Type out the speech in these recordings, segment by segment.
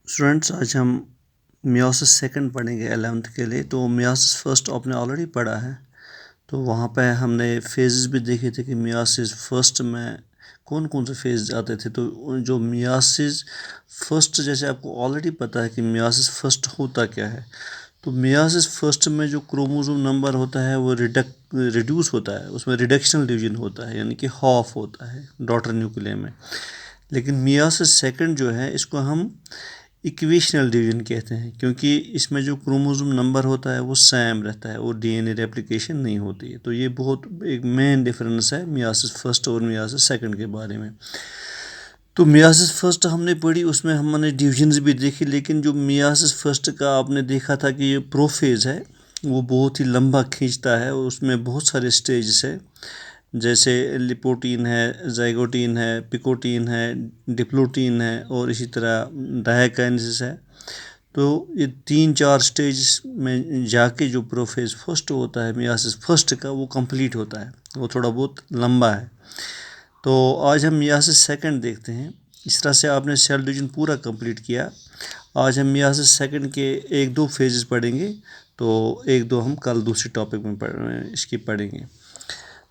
Students, आज हम meiosis second पढ़ेंगे 11th के लिए। तो मियोसिस फर्स्ट आपने ऑलरेडी पढ़ा है, तो वहाँ पे हमने फेजेस भी देखे थे कि मियोसिस फर्स्ट में कौन कौन से फेज आते थे। तो जो मियोसिस फर्स्ट, जैसे आपको ऑलरेडी पता है कि मियोसिस फर्स्ट होता क्या है। तो मियोसिस फर्स्ट में जो क्रोमोसोम नंबर होता है वो रिड्यूस होता है, उसमें रिडक्शनल डिवीजन होता है, यानी कि हाफ होता है डॉटर न्यूक्लियर में। लेकिन मियोसिस सेकंड जो है इसको हम इक्वेशनल डिवीजन कहते हैं, क्योंकि इसमें जो क्रोमोसोम नंबर होता है वो सेम रहता है और डीएनए रेप्लिकेशन नहीं होती है। तो ये बहुत एक मेन डिफरेंस है मियोसिस फर्स्ट और मियोसिस सेकंड के बारे में। तो मियोसिस फर्स्ट हमने पढ़ी, उसमें हमने डिविजन्स भी देखी, लेकिन जो मियोसिस फर्स्ट का आपने देखा था कि ये प्रोफेज है वो बहुत ही लंबा खींचता है और उसमें बहुत सारे स्टेजेस है, जैसे लिपोटीन है, जाइगोटीन है, पिकोटीन है, डिप्लोटीन है और इसी तरह डायकाइनेसिस है। तो ये 3-4 स्टेज में जाके जो प्रोफेज फर्स्ट होता है मियोसिस फर्स्ट का, वो कंप्लीट होता है, वो थोड़ा बहुत लंबा है। तो आज हम मियोसिस सेकंड देखते हैं। इस तरह से आपने सेल डिवीजन पूरा कंप्लीट किया। आज हम मियोसिस सेकंड के 1-2 फेजेस पढ़ेंगे, तो 1-2 हम कल दूसरे टॉपिक में इसकी पढ़ेंगे।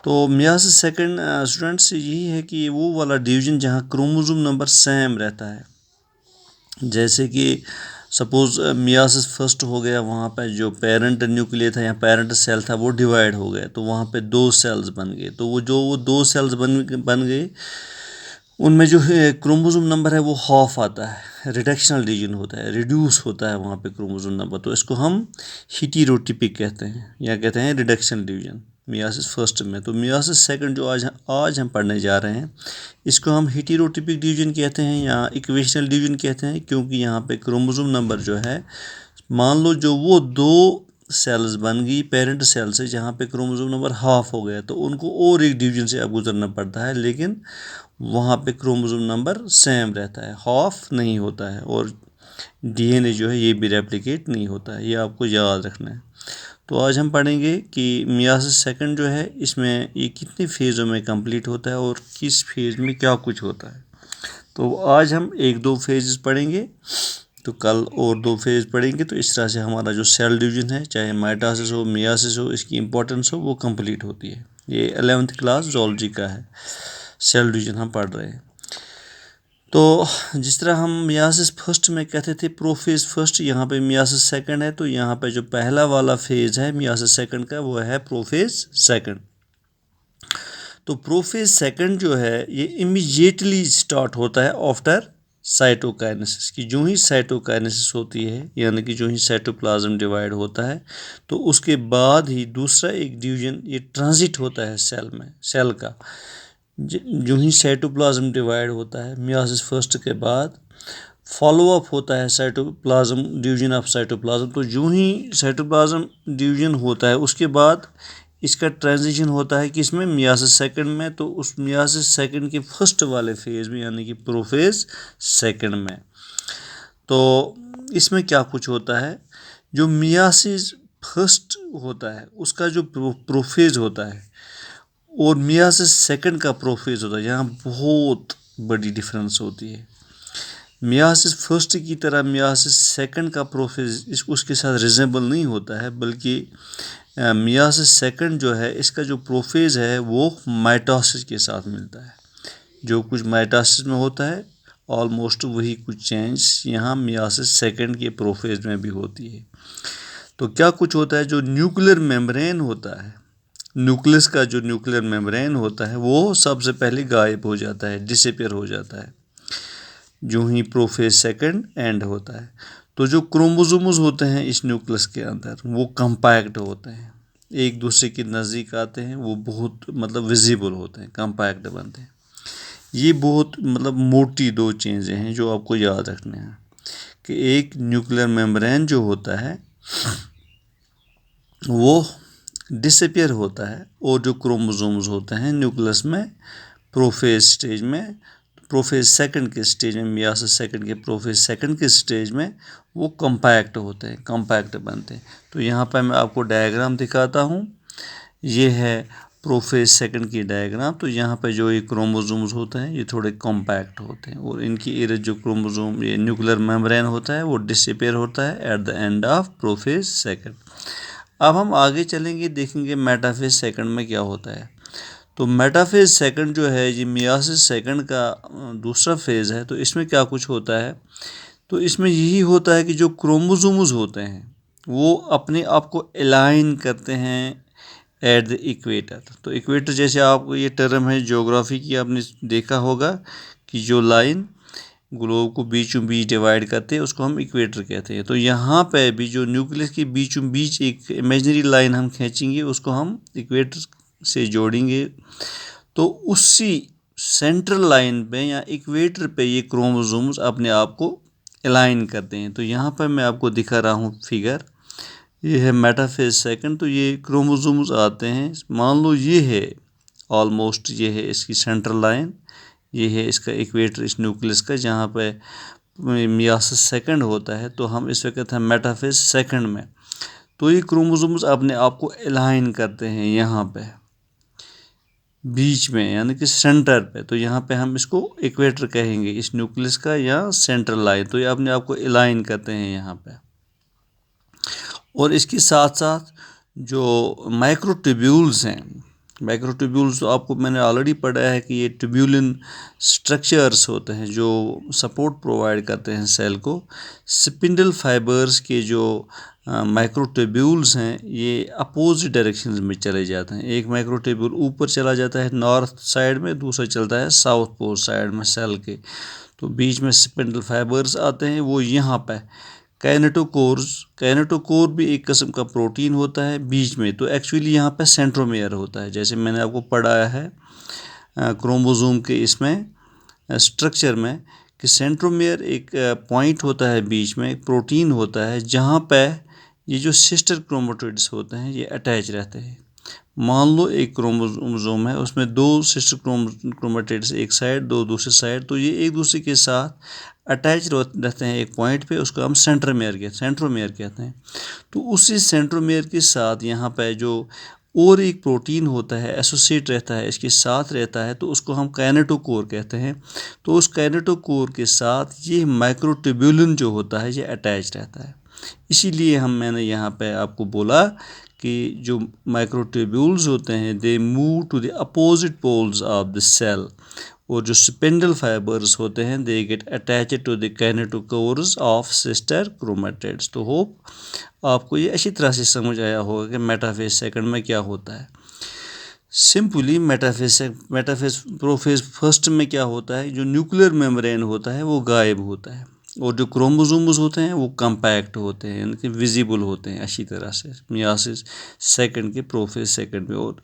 तो मियोसिस सेकंड स्टूडेंट्स यही है कि वो वाला डिवीजन जहाँ क्रोमोसोम नंबर सेम रहता है। जैसे कि सपोज मियोसिस फर्स्ट हो गया, वहाँ पे जो पेरेंट न्यूक्लियर था या पेरेंट सेल था वो डिवाइड हो गया, तो वहाँ पे 2 सेल्स बन गए। तो वो 2 सेल्स बन गए, उनमें जो है क्रोमोसोम नंबर है वो हाफ आता है, रिडक्शनल डिवीजन होता है, रिड्यूस होता है वहाँ पे क्रोमोसोम नंबर। तो इसको हम हेटेरोटिपिक कहते हैं या कहते हैं रिडक्शनल डिवीजन मियोसिस फर्स्ट में। तो मियोसिस सेकंड जो आज हम पढ़ने जा रहे हैं, इसको हम हेटेरोटिपिक डिवीजन कहते हैं या इक्वेशनल डिवीजन कहते हैं, क्योंकि यहाँ पे क्रोमोसोम नंबर जो है, मान लो जो वो 2 सेल्स बन गई पेरेंट सेल से जहाँ पे क्रोमोसोम नंबर हाफ हो गया, तो उनको और एक डिवीजन से अब गुजरना पड़ता है, लेकिन वहाँ पे क्रोमोसोम नंबर सेम रहता है, हाफ नहीं होता है और डीएनए जो है ये भी रेप्लिकेट नहीं होता है। ये आपको याद रखना है। तो आज हम पढ़ेंगे कि मियोसिस सेकंड जो है इसमें ये कितने फेज़ों में कंप्लीट होता है और किस फेज़ में क्या कुछ होता है। तो आज हम 1-2 फेजेस पढ़ेंगे, तो कल और 2 फेज पढ़ेंगे। तो इस तरह से हमारा जो सेल डिवीजन है, चाहे माइटोसिस हो मियोसिस हो, इसकी इंपॉर्टेंस हो वो कंप्लीट होती है। ये 11th क्लास जूलॉजी का है, सेल डिवीजन हम पढ़ रहे हैं। तो जिस तरह हम मियोसिस फर्स्ट में कहते थे प्रोफेज फर्स्ट, यहाँ पे मियोसिस सेकंड है, तो यहाँ पे जो पहला वाला फेज है मियोसिस सेकंड का वो है प्रोफेज सेकंड। तो प्रोफेज सेकंड जो है ये इमीडिएटली स्टार्ट होता है आफ्टर साइटोकाइनेसिस की। जो ही साइटोकाइनेसिस होती है, यानी कि जो ही साइटोप्लाज्म डिवाइड होता है, तो उसके बाद ही दूसरा एक डिवीजन ये ट्रांजिट होता है सेल में, सेल का। जो ही साइटोप्लाज्म डिवाइड होता है मियोसिस फर्स्ट के बाद, फॉलो अप होता है साइटोप्लाज्म डिवीजन ऑफ साइटोप्लाज्म। तो जो ही साइटोप्लाज्म डिवीजन होता है उसके बाद इसका ट्रांजिशन होता है कि इसमें मियोसिस सेकंड में, तो उस मियोसिस सेकंड के फर्स्ट वाले फेज में, यानी कि प्रोफेज सेकंड में। तो इसमें क्या कुछ होता है, जो मियोसिस फर्स्ट होता है उसका जो प्रोफेज होता है और मियोसिस सेकंड का प्रोफेज होता है, यहाँ बहुत बड़ी डिफरेंस होती है। मियोसिस फर्स्ट की तरह मियोसिस सेकंड का प्रोफेज उसके साथ रिजेंबल नहीं होता है, बल्कि मियोसिस सेकंड जो है इसका जो प्रोफेज है वो माइटोसिस के साथ मिलता है। जो कुछ माइटोसिस में होता है ऑलमोस्ट वही कुछ चेंज यहाँ मियोसिस सेकंड के प्रोफेज में भी होती है। तो क्या कुछ होता है, जो न्यूक्लियर मेम्ब्रेन होता है, न्यूक्लियस का जो न्यूक्लियर मेम्ब्रेन होता है वो सबसे पहले गायब हो जाता है, डिसअपीयर हो जाता है जो ही प्रोफेज सेकंड एंड होता है। तो जो क्रोमोसोम्स होते हैं इस न्यूक्लियस के अंदर वो कंपैक्ट होते हैं, एक दूसरे के नज़दीक आते हैं, वो बहुत मतलब विजिबल होते हैं, कंपैक्ट बनते हैं। ये बहुत मतलब मोटी 2 चीज़ें हैं जो आपको याद रखने हैं, कि एक न्यूक्लियर मेम्ब्रेन जो होता है वो डिसअपीयर होता है, और जो क्रोमोसोम्स होते हैं न्यूक्लियस में प्रोफेज स्टेज में, प्रोफेज सेकंड के स्टेज में, मियोसिस सेकंड के प्रोफेज सेकंड के स्टेज में वो कंपैक्ट होते हैं, कंपैक्ट बनते हैं। तो यहाँ पर मैं आपको डायग्राम दिखाता हूँ। ये है प्रोफेज सेकंड की डायग्राम, तो यहाँ पे जो ये क्रोमोसोम्स होते हैं ये थोड़े कॉम्पैक्ट होते हैं और इनकी इर्द जो क्रोमोसोम ये न्यूक्लियर मेम्ब्रेन होता है वो डिसअपीयर होता है at the end of prophase second. अब हम आगे चलेंगे, देखेंगे मेटाफेज सेकंड में क्या होता है। तो मेटाफेज सेकंड जो है ये मियासिस सेकंड का दूसरा फेज़ है। तो इसमें क्या कुछ होता है, तो इसमें यही होता है कि जो क्रोमोसोम्स होते हैं वो अपने आप को अलाइन करते हैं एट द इक्वेटर। तो इक्वेटर जैसे आपको ये टर्म है ज्योग्राफी की, आपने देखा होगा कि जो लाइन ग्लोब को बीचों बीच डिवाइड करते हैं उसको हम इक्वेटर कहते हैं। तो यहाँ पे भी जो न्यूक्लियस के बीचों बीच एक इमेजिनरी लाइन हम खींचेंगे उसको हम इक्वेटर से जोड़ेंगे। तो उसी सेंट्रल लाइन पे या इक्वेटर पे ये क्रोमोसोम्स अपने आप को अलाइन करते हैं। तो यहाँ पर मैं आपको दिखा रहा हूँ फिगर, ये है मेटाफेज सेकंड। तो ये क्रोमोसोम्स आते हैं, मान लो ये है ऑलमोस्ट, ये है इसकी सेंट्रल लाइन, ये है इसका इक्वेटर इस न्यूक्लियस का जहाँ पे मियासिस सेकंड होता है। तो हम इस वक्त हैं मेटाफेज सेकंड में। तो ये क्रोमोसोम्स अपने आप को अलाइन करते हैं यहाँ पे बीच में, यानी कि सेंटर पे। तो यहाँ पे हम इसको इक्वेटर कहेंगे इस न्यूक्लियस का या सेंट्रल लाइन। तो ये अपने आप को अलाइन करते हैं यहाँ पे। और इसके साथ साथ जो माइक्रोट्यूब्यूल्स हैं, माइक्रोट्यूब्यूल्स तो आपको मैंने ऑलरेडी पढ़ा है कि ये ट्यूब्यूलिन स्ट्रक्चर्स होते हैं जो सपोर्ट प्रोवाइड करते हैं सेल को। स्पिंडल फाइबर्स के जो माइक्रोट्यूब्यूल्स हैं ये अपोजिट डायरेक्शंस में चले जाते हैं। एक माइक्रोट्यूब्यूल ऊपर चला जाता है नॉर्थ साइड में, दूसरा चलता है साउथ पोल साइड में सेल के। तो बीच में स्पिंडल फाइबर्स आते हैं, वो यहाँ पे कैनेटोकोर भी एक किस्म का प्रोटीन होता है बीच में। तो एक्चुअली यहाँ पे सेंट्रोमेयर होता है, जैसे मैंने आपको पढ़ाया है क्रोमोसोम के इसमें स्ट्रक्चर में कि सेंट्रोमेयर एक पॉइंट होता है बीच में, एक प्रोटीन होता है जहाँ पे ये जो सिस्टर क्रोमेटिड्स होते हैं ये अटैच रहते हैं। मान लो एक क्रोमोसोम है, उसमें दो सिस्टर क्रोमेटिड्स एक साइड, दो दूसरी साइड, तो ये एक दूसरे के साथ अटैच रहते हैं एक पॉइंट पे, उसको हम सेंट्रोमेयर कहते हैं। तो उसी सेंट्रोमेयर के साथ यहाँ पे जो और एक प्रोटीन होता है एसोसिएट रहता है, इसके साथ रहता है, तो उसको हम कैनेटोकोर कहते हैं। तो उस कैनेटोकोर के साथ ये माइक्रोट्यूब्यूलिन जो होता है ये अटैच रहता है। इसीलिए मैंने यहाँ पे आपको बोला कि जो माइक्रोट्यूब्यूल्स होते हैं they move to the opposite poles of the cell, और जो स्पिंडल फाइबर्स होते हैं they get attached to the kinetochores of sister chromatids. तो होप आपको ये अच्छी तरह से समझ आया होगा कि मेटाफेज सेकंड में क्या होता है। सिंपली मेटाफेज प्रोफेज फर्स्ट में क्या होता है, जो न्यूक्लियर मेम्ब्रेन होता है वो गायब होता है और जो क्रोमोसोम्स होते हैं वो कम्पैक्ट होते हैं, यानी कि विजिबल होते हैं अच्छी तरह से मियासिस सेकंड के प्रोफेज सेकंड में। और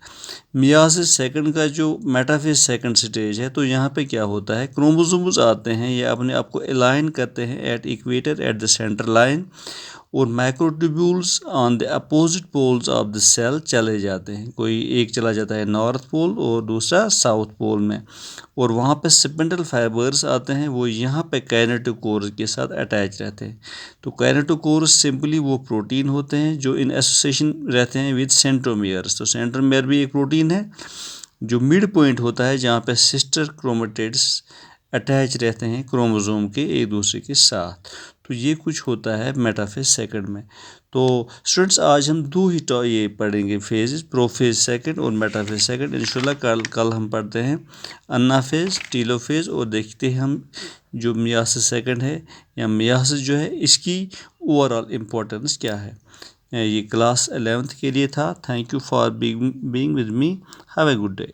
मियासिस सेकंड का जो मेटाफेज सेकंड स्टेज है, तो यहाँ पे क्या होता है, क्रोमोसोम्स आते हैं, ये अपने आप को अलाइन करते हैं at equator at the centre line, और microtubules on the opposite poles of the cell चले जाते हैं। कोई एक चला जाता है नॉर्थ पोल और दूसरा साउथ पोल में, और वहाँ पे स्पिंडल फाइबर्स आते हैं, वो यहाँ पे कैनेटोकोर के साथ अटैच रहते हैं। तो कैनेटोकोर सिंपली वो प्रोटीन होते हैं जो इन एसोसिएशन रहते हैं विद सेंट्रोमियर्स। तो सेंट्रोमियर भी एक प्रोटीन है जो मिड पॉइंट होता है जहाँ पे सिस्टर क्रोमेटिड्स अटैच रहते हैं क्रोमोसोम के एक दूसरे के साथ। तो ये कुछ होता है मेटाफेज सेकंड में। तो स्टूडेंट्स आज हम दो ही ये पढ़ेंगे फेजेस, प्रोफेज सेकंड और मेटाफेज सेकंड। इंशाल्लाह कल हम पढ़ते हैं अनाफेज, टीलोफेज, और देखते हैं हम जो मियासिस सेकंड है या मियासिस जो है इसकी ओवरऑल इम्पोर्टेंस क्या है। ये क्लास 11th के लिए था। Thank you for being with me. Have a good day.